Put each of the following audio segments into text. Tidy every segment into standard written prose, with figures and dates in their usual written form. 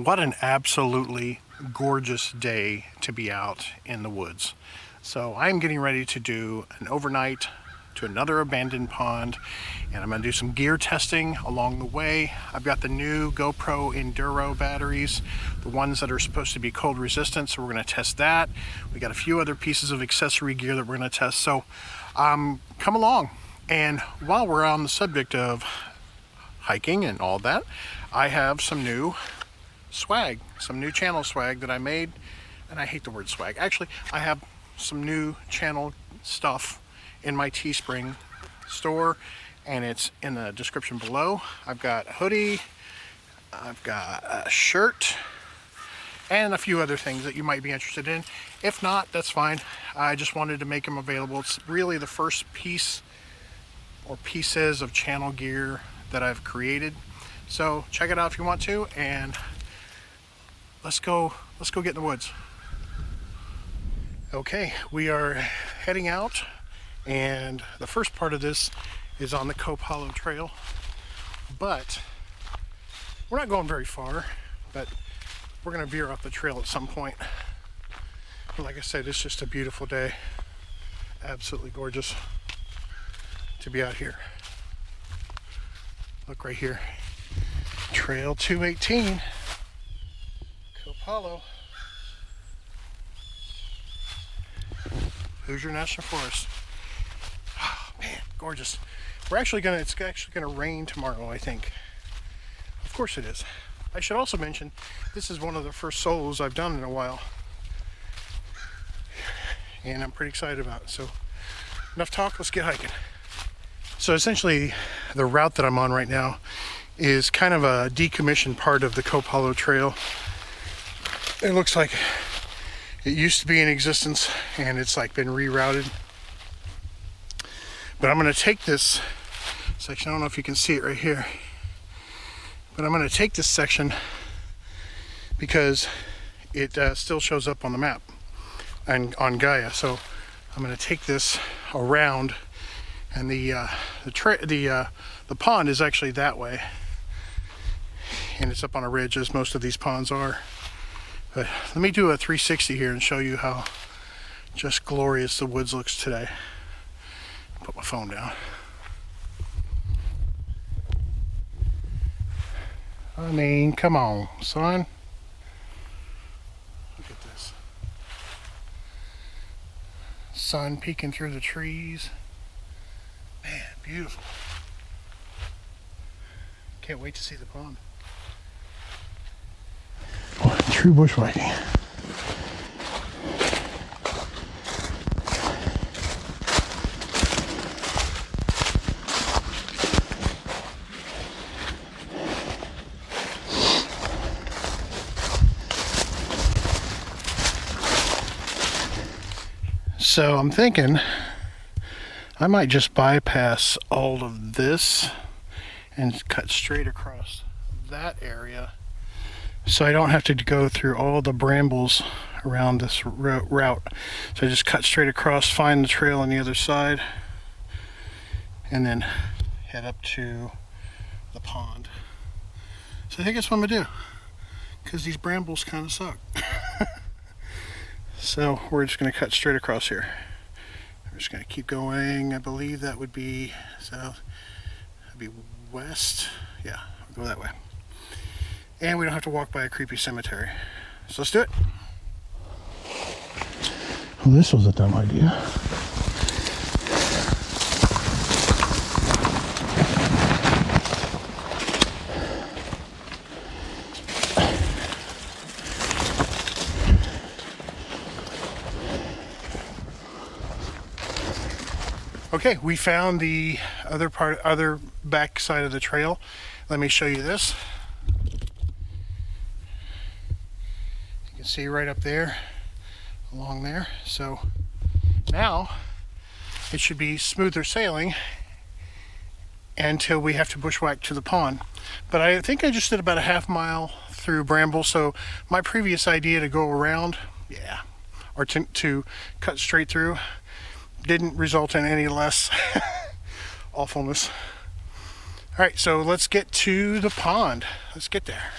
What an absolutely gorgeous day to be out in the woods. So I'm getting ready to do an overnight to another abandoned pond, and I'm going to do some gear testing along the way. I've got the new GoPro Enduro batteries, the ones that are supposed to be cold resistant, so we're going to test that. We got a few other pieces of accessory gear that we're going to test, so come along. And while we're on the subject of hiking and all that, I have some new swag, some new channel swag that I made. And I hate the word swag. Actually, I have some new channel stuff in my Teespring store, and it's in the description below. I've got a hoodie, I've got a shirt, and a few other things that you might be interested in. If not, that's fine. I just wanted to make them available. It's really the first piece or pieces of channel gear that I've created. So check it out if you want to, and let's go get in the woods. Okay, we are heading out, and the first part of this is on the Cope Hollow Trail, but we're not going very far, but we're going to veer off the trail at some point. But like I said, it's just a beautiful day. Absolutely gorgeous to be out here. Look right here. Trail 218. Cope Hollow. Hoosier National Forest. Oh man, gorgeous. It's actually gonna rain tomorrow, I think. Of course it is. I should also mention, this is one of the first solos I've done in a while, and I'm pretty excited about it. So enough talk, let's get hiking. So essentially, the route that I'm on right now is kind of a decommissioned part of the Cope Hollow Trail. It looks like it used to be in existence, and it's like been rerouted. But I'm going to take this section, I don't know if you can see it right here, but I'm going to take this section because it still shows up on the map and on Gaia. So I'm going to take this around, and the pond is actually that way, and it's up on a ridge, as most of these ponds are. But let me do a 360 here and show you how just glorious the woods looks today. Put my phone down. I mean, come on, son. Look at this. Sun peeking through the trees. Man, beautiful. Can't wait to see the pond. True bushwhacking. So I'm thinking I might just bypass all of this and cut straight across that area, so I don't have to go through all the brambles around this route. So I just cut straight across, find the trail on the other side, and then head up to the pond. So I think that's what I'm gonna do, because these brambles kind of suck. So we're just gonna cut straight across here. I'm just gonna keep going. I believe that would be south, that'd be west. Yeah, I'll go that way. And we don't have to walk by a creepy cemetery. So let's do it. Well, this was a dumb idea. Okay, we found the other back side of the trail. Let me show you this. You can see right up there, along there. So now it should be smoother sailing until we have to bushwhack to the pond. But I think I just did about a half mile through bramble, so my previous idea to go around, or to cut straight through, didn't result in any less awfulness. All right, so let's get to the pond. Let's get there.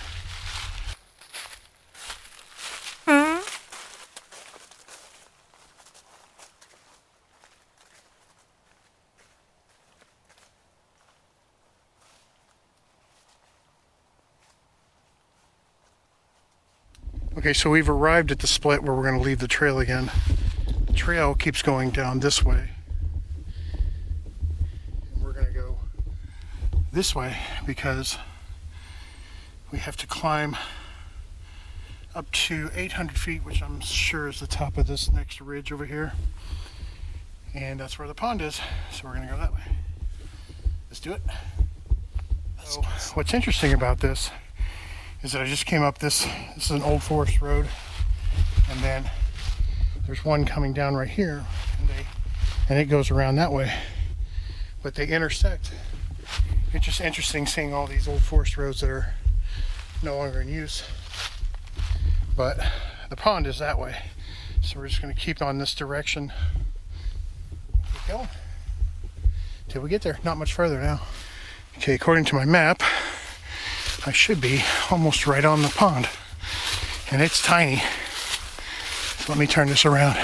Okay, so we've arrived at the split where we're going to leave the trail again. The trail keeps going down this way. And we're going to go this way because we have to climb up to 800 feet, which I'm sure is the top of this next ridge over here. And that's where the pond is, so we're going to go that way. Let's do it. So, what's interesting about this is that I just came up this is an old forest road, and then there's one coming down right here, and it goes around that way, but they intersect. It's just interesting seeing all these old forest roads that are no longer in use. But the pond is that way, so we're just going to keep on this direction. Keep going till we get there. Not much further now. Okay, according to my map, I should be almost right on the pond, and it's tiny. So let me turn this around.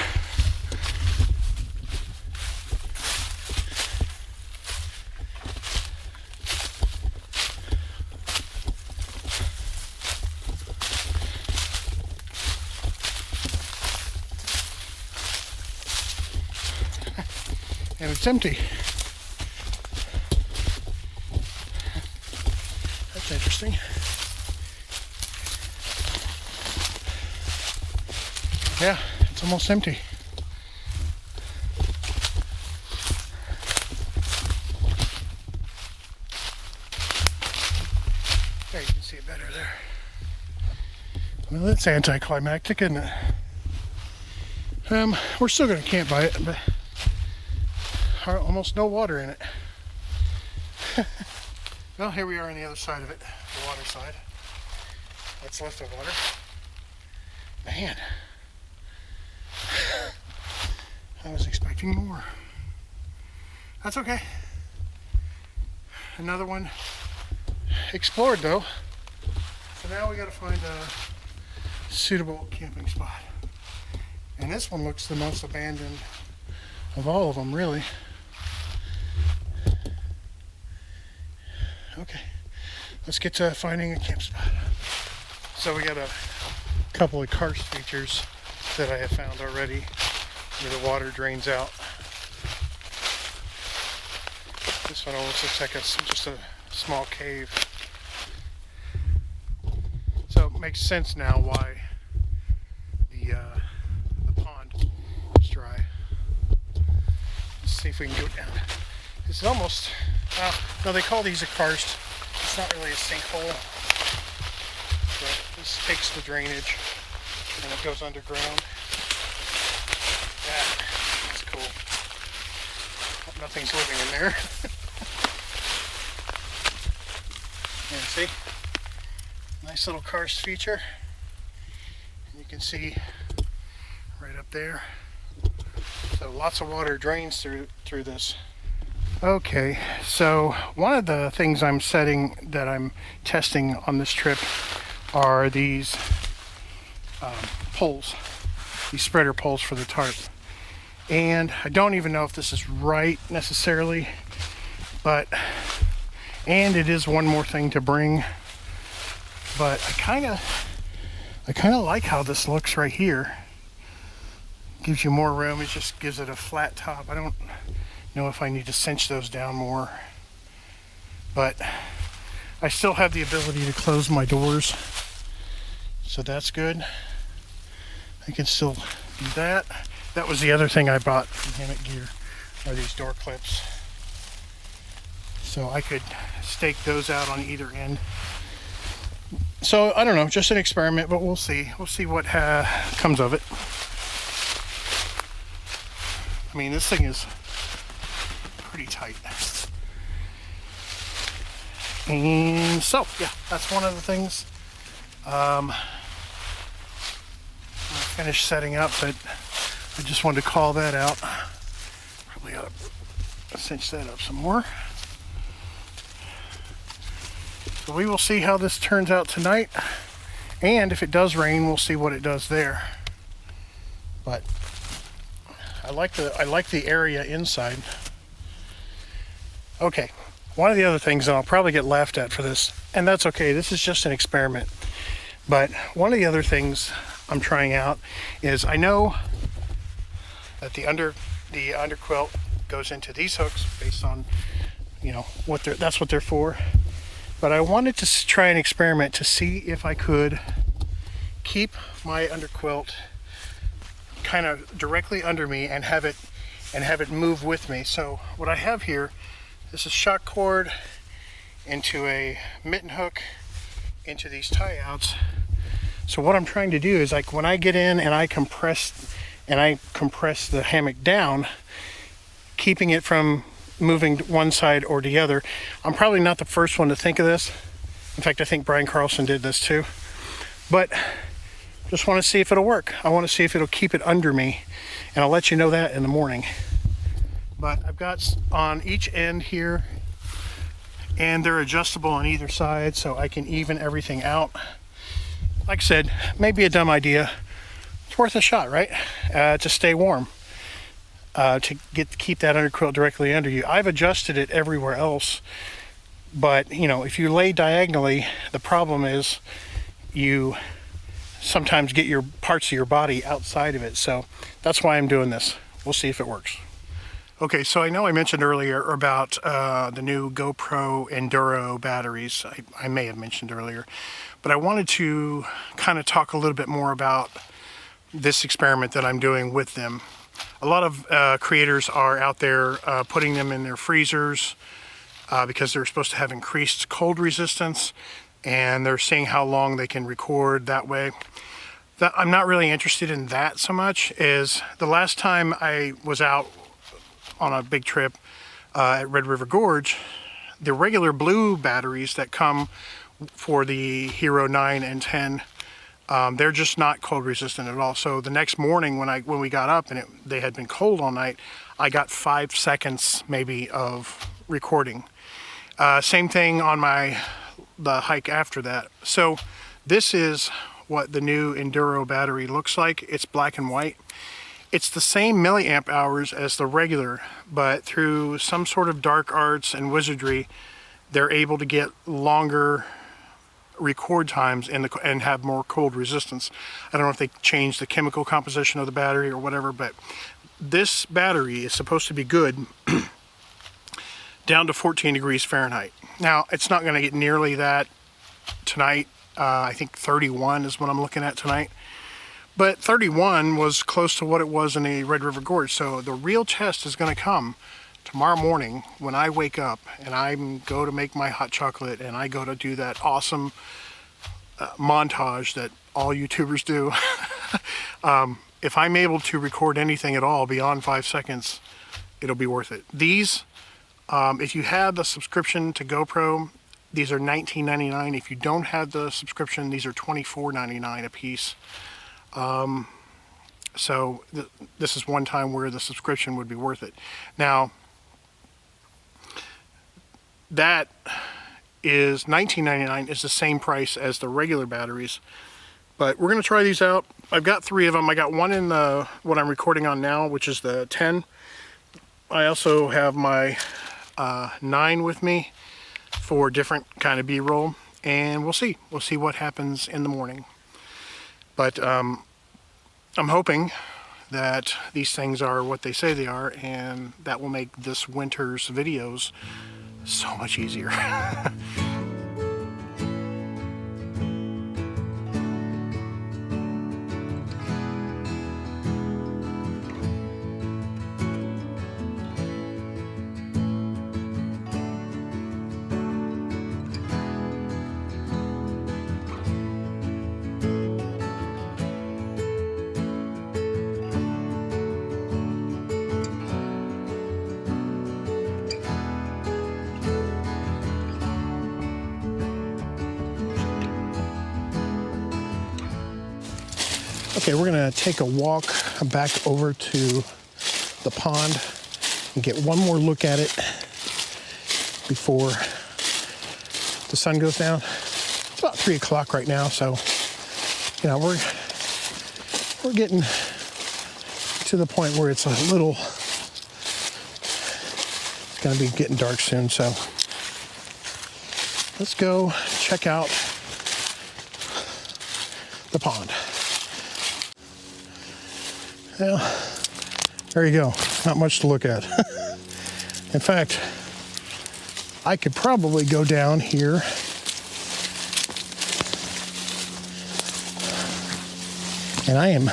And it's empty. That's interesting. Yeah, it's almost empty. There, you can see it better there. Well, that's anticlimactic, isn't it? We're still going to camp by it, but almost no water in it. Well, here we are on the other side of it, the water side. That's left of water. Man, I was expecting more. That's okay. Another one explored though. So now we got to find a suitable camping spot. And this one looks the most abandoned of all of them, really. Okay, let's get to finding a camp spot. So we got a couple of karst features that I have found already where the water drains out. This one almost looks like just a small cave. So it makes sense now why the pond is dry. Let's see if we can go down. This is almost, no, they call these a karst. It's not really a sinkhole, but this takes the drainage and it goes underground. That's cool. Hope nothing's living in there. And see, nice little karst feature. And you can see right up there. So lots of water drains through this. Okay, so one of the things I'm testing on this trip are these poles, these spreader poles for the tarp. And I don't even know if this is right necessarily, and it is one more thing to bring, but I kind of like how this looks right here. Gives you more room. It just gives it a flat top. I don't know if I need to cinch those down more, but I still have the ability to close my doors, so that's good. I can still do that. That was the other thing I bought from Hammock Gear, are these door clips, so I could stake those out on either end. So I don't know, just an experiment, but we'll see what comes of it. I mean, this thing is pretty tight. And so, yeah, that's one of the things. I'm finished setting up, but I just wanted to call that out. Probably ought to cinch that up some more. So we will see how this turns out tonight. And if it does rain, we'll see what it does there. But I like the area inside. Okay, one of the other things, and I'll probably get laughed at for this, and that's okay, this is just an experiment, But one of the other things I'm trying out is, I know that the under quilt goes into these hooks based on, you know, that's what they're for. But I wanted to try an experiment to see if I could keep my under quilt kind of directly under me and have it move with me. So what I have here, this is shock cord into a mitten hook into these tie outs. So what I'm trying to do is, like, when I get in and I compress the hammock down, keeping it from moving one side or the other. I'm probably not the first one to think of this. In fact, I think Brian Carlson did this too. But just want to see if it'll work. I want to see if it'll keep it under me, and I'll let you know that in the morning. But I've got on each end here, and they're adjustable on either side, so I can even everything out. Like I said, maybe a dumb idea. It's worth a shot, right? To stay warm, to keep that under quilt directly under you. I've adjusted it everywhere else, but you know, if you lay diagonally, the problem is you sometimes get your parts of your body outside of it. So that's why I'm doing this. We'll see if it works. Okay, so I know I mentioned earlier about the new GoPro Enduro batteries. I may have mentioned earlier, but I wanted to kind of talk a little bit more about this experiment that I'm doing with them. A lot of creators are out there putting them in their freezers because they're supposed to have increased cold resistance, and they're seeing how long they can record that way. I'm not really interested in that so much. Is the last time I was out on a big trip at Red River Gorge, the regular blue batteries that come for the Hero 9 and 10, they're just not cold resistant at all. So the next morning when we got up and they had been cold all night, I got 5 seconds maybe of recording. Same thing on the hike after that. So this is what the new Enduro battery looks like. It's black and white. It's the same milliamp hours as the regular, but through some sort of dark arts and wizardry, they're able to get longer record times and have more cold resistance. I don't know if they changed the chemical composition of the battery or whatever, but this battery is supposed to be good down to 14 degrees Fahrenheit. Now, it's not going to get nearly that tonight. I think 31 is what I'm looking at tonight. But 31 was close to what it was in the Red River Gorge. So the real test is going to come tomorrow morning when I wake up and I go to make my hot chocolate and I go to do that awesome montage that all YouTubers do. If I'm able to record anything at all beyond 5 seconds, it'll be worth it. These, if you have the subscription to GoPro, these are $19.99. If you don't have the subscription, these are $24.99 a piece. So this is one time where the subscription would be worth it. Now, that is $19.99, is the same price as the regular batteries. But we're going to try these out. I've got 3 of them. I got one in what I'm recording on now, which is the 10. I also have my 9 with me for different kind of B-roll, and we'll see what happens in the morning. But I'm hoping that these things are what they say they are, and that will make this winter's videos so much easier. Okay, we're gonna take a walk back over to the pond and get one more look at it before the sun goes down. It's about 3 o'clock right now, so you know we're getting to the point where it's a little, it's gonna be getting dark soon. So let's go check out the pond. Well, there you go. Not much to look at. In fact, I could probably go down here and I am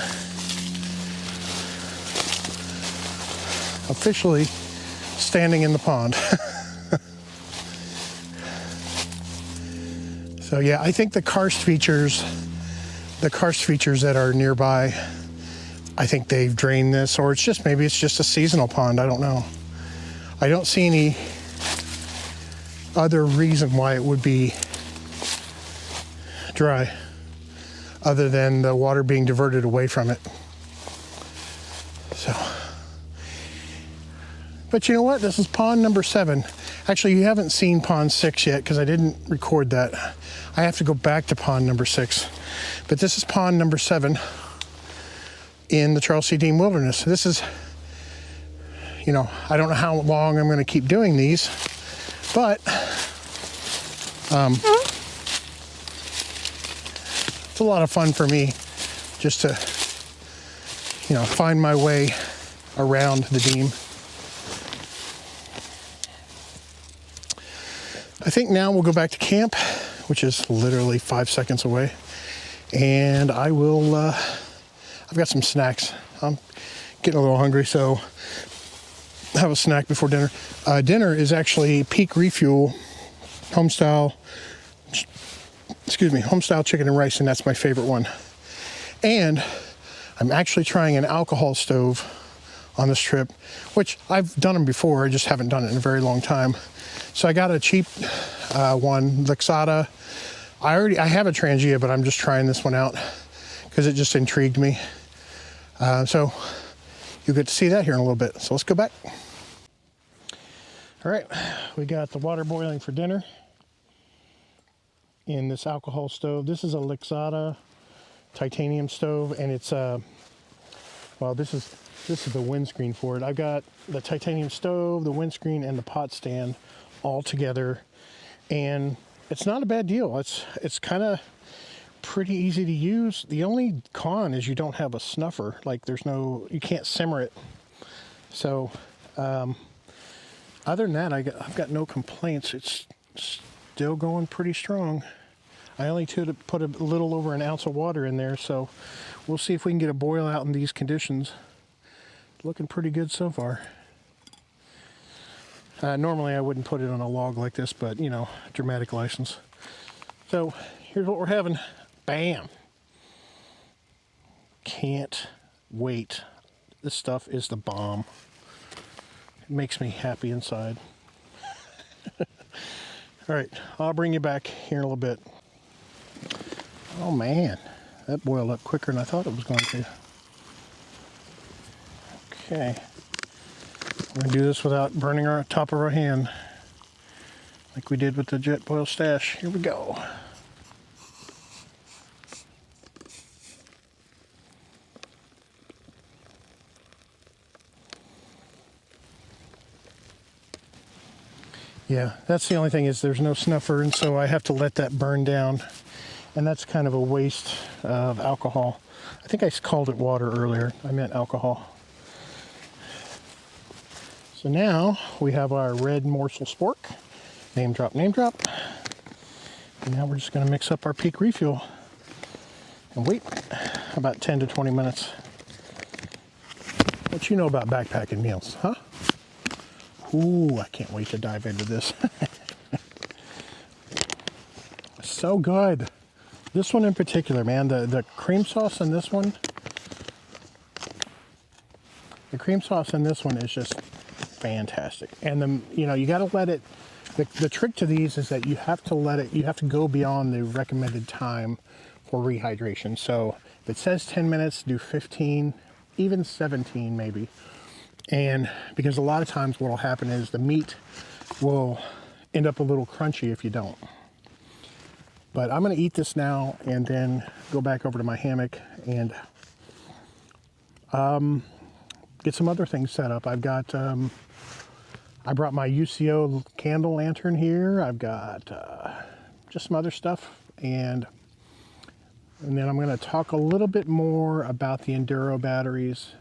officially standing in the pond. So yeah, I think the karst features that are nearby, I think they've drained this, or maybe it's just a seasonal pond. I don't know. I don't see any other reason why it would be dry other than the water being diverted away from it. So, but you know what? This is pond number 7. Actually, you haven't seen pond 6 yet because I didn't record that. I have to go back to pond number 6. But this is pond number 7 in the Charles C. Deam Wilderness. This is, you know, I don't know how long I'm going to keep doing these, but it's a lot of fun for me just to, you know, find my way around the Deam. I think now we'll go back to camp, which is literally 5 seconds away, and I will, I've got some snacks. I'm getting a little hungry, so have a snack before dinner. Dinner is actually Peak Refuel homestyle chicken and rice, and that's my favorite one. And I'm actually trying an alcohol stove on this trip, which I've done them before, I just haven't done it in a very long time. So I got a cheap one, Lixada. I have a Trangia, but I'm just trying this one out because it just intrigued me. So you'll get to see that here in a little bit. So let's go back. All right, we got the water boiling for dinner in this alcohol stove. This is a Lixada titanium stove, and it's well, this is the windscreen for it. I've got the titanium stove, the windscreen, and the pot stand all together, and it's not a bad deal. It's kind of pretty easy to use. The only con is you don't have a snuffer. Like you can't simmer it. So other than that, I've got no complaints. It's still going pretty strong. I only put a little over an ounce of water in there, so we'll see if we can get a boil out in these conditions. Looking pretty good so far. Normally I wouldn't put it on a log like this, but you know, dramatic license. So here's what we're having. Bam! Can't wait. This stuff is the bomb. It makes me happy inside. All right, I'll bring you back here in a little bit. Oh man, that boiled up quicker than I thought it was going to. Okay. We're going to do this without burning our top of our hand, like we did with the jet boil stash. Here we go. Yeah, that's the only thing, is there's no snuffer, and so I have to let that burn down, and that's kind of a waste of alcohol. I think I called it water earlier. I meant alcohol. So now we have our red morsel spork. Name drop, name drop. And now we're just going to mix up our Peak Refuel and wait about 10 to 20 minutes. What you know about backpacking meals, huh? Ooh, I can't wait to dive into this. So good. This one in particular, man, the cream sauce in this one. The cream sauce in this one is just fantastic. And you got to let it, the trick to these is that you have to go beyond the recommended time for rehydration. So if it says 10 minutes, do 15, even 17 maybe. And because a lot of times what will happen is the meat will end up a little crunchy if you don't. But I'm going to eat this now and then go back over to my hammock and get some other things set up. I've got, I brought my UCO candle lantern here. I've got just some other stuff, and And then I'm going to talk a little bit more about the Enduro batteries,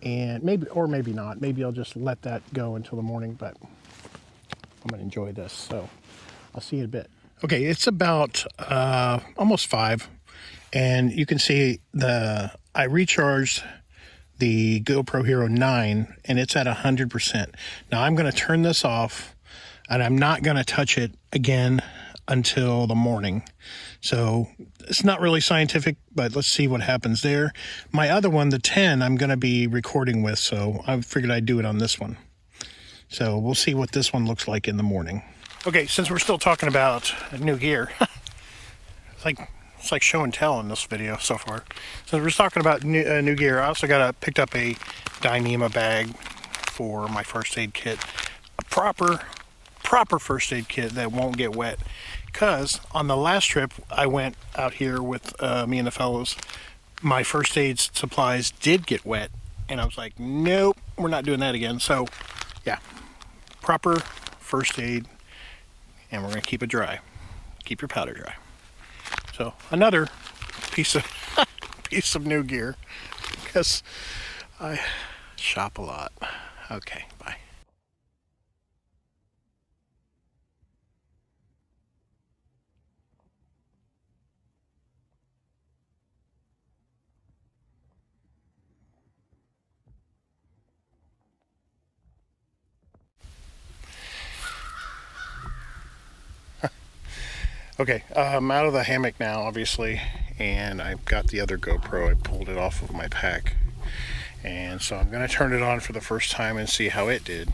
and maybe, or maybe not. Maybe I'll just let that go until the morning, but I'm going to enjoy this. So I'll see you in a bit. Okay, it's about almost 5, and you can see I recharged the GoPro Hero 9, and it's at 100%. Now I'm going to turn this off, and I'm not going to touch it again until the morning. So it's not really scientific, but let's see what happens there. My other one, the 10, I'm going to be recording with, so I figured I'd do it on this one. So we'll see what this one looks like in the morning. Okay, since we're still talking about new gear, it's like show and tell in this video so far. So we're talking about new gear. I also picked up a Dyneema bag for my first aid kit, a proper first aid kit that won't get wet. Because on the last trip I went out here with me and the fellows, my first aid supplies did get wet, and I was like, nope, we're not doing that again. So yeah, proper first aid, and we're gonna keep it dry. Keep your powder dry. So another piece of new gear, because I shop a lot. Okay, bye. Okay, I'm out of the hammock now, obviously, and I've got the other GoPro. I pulled it off of my pack, and so I'm going to turn it on for the first time and see how it did.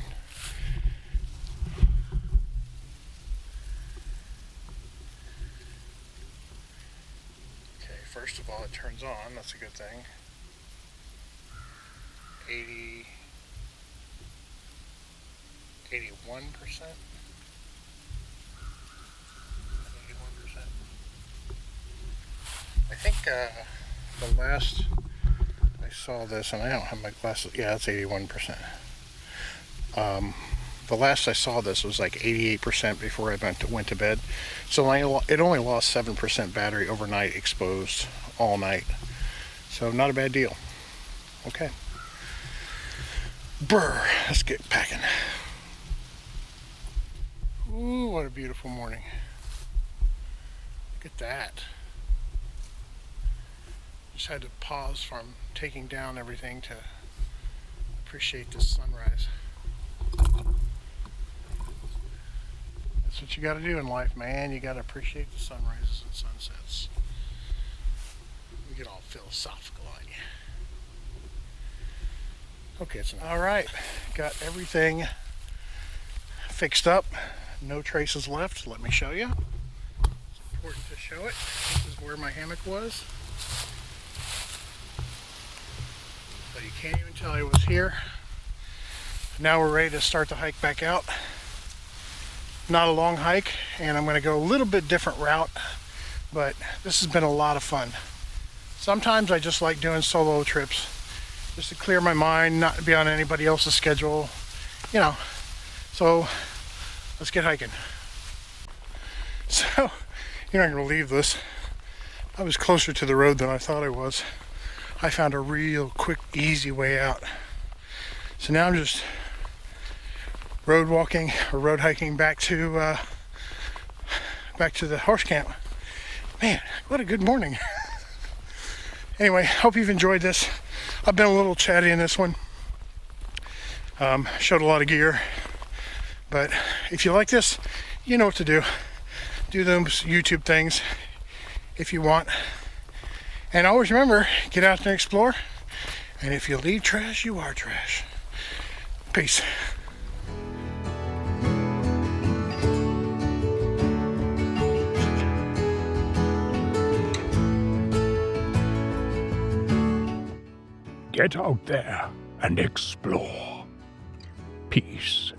Okay, first of all, it turns on. That's a good thing. 81%. I think the last I saw this, and I don't have my glasses. Yeah, it's 81%. The last I saw this was like 88% before I went to bed. So it only lost 7% battery overnight, exposed all night. So not a bad deal. Okay. Brr, let's get packing. Ooh, what a beautiful morning. Look at that. Just had to pause from taking down everything to appreciate this sunrise. That's what you got to do in life, man. You got to appreciate the sunrises and sunsets. We get all philosophical on you. Okay, all right. Got everything fixed up. No traces left. Let me show you. It's important to show it. This is where my hammock was. So you can't even tell I was here. Now we're ready to start the hike back out. Not a long hike, and I'm going to go a little bit different route, but this has been a lot of fun. Sometimes I just like doing solo trips, just to clear my mind, not to be on anybody else's schedule, you know. So let's get hiking. So you're not going to believe this. I was closer to the road than I thought I was. I found a real quick, easy way out. So now I'm just road walking or road hiking back to the horse camp. Man, what a good morning. Anyway, hope you've enjoyed this. I've been a little chatty in this one. Showed a lot of gear. But if you like this, you know what to do. Do those YouTube things if you want. And always remember, get out there and explore. And if you leave trash, you are trash. Peace. Get out there and explore. Peace.